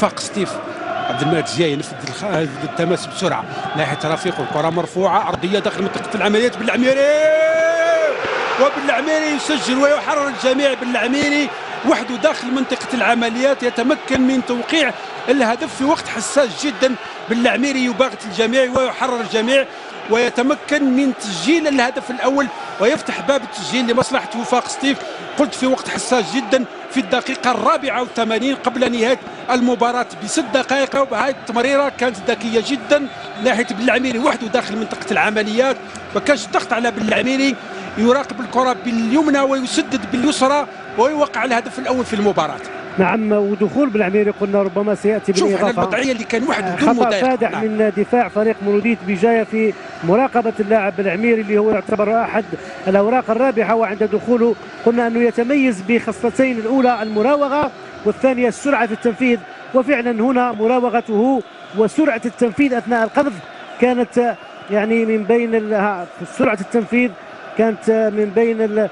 فاق ستيف عبد الملك جاي ينفذ التماس بسرعه ناحيه رفيقه، الكره مرفوعه ارضيه داخل منطقه العمليات. بالعميري وبالعميري يسجل ويحرر الجميع. بالعميري وحده داخل منطقه العمليات يتمكن من توقيع الهدف في وقت حساس جدا. بالعميري يباغت الجميع ويحرر الجميع ويتمكن من تسجيل الهدف الاول ويفتح باب التسجيل لمصلحه وفاق سطيف. قلت في وقت حساس جدا في الدقيقة 84 قبل نهاية المباراة ب6 دقائق. وهذه التمريرة كانت ذكية جدا ناحية بالعميري وحده داخل منطقة العمليات، ما كانش ضغط على بالعميري، يراقب الكرة باليمنى ويسدد باليسرى ويوقع الهدف الأول في المباراة. نعم، ودخول بالعميري قلنا ربما سياتي بالاضافه. شوف على الوضعيه اللي كان واحد بدون خطا مضايقه فادح من دفاع فريق مولودية بجاية في مراقبه اللاعب بالعميري اللي هو يعتبر احد الاوراق الرابحه. وعند دخوله قلنا انه يتميز بخصلتين، الاولى المراوغه والثانيه السرعه في التنفيذ. وفعلا هنا مراوغته وسرعه التنفيذ اثناء القذف كانت يعني من بين سرعه التنفيذ كانت من بين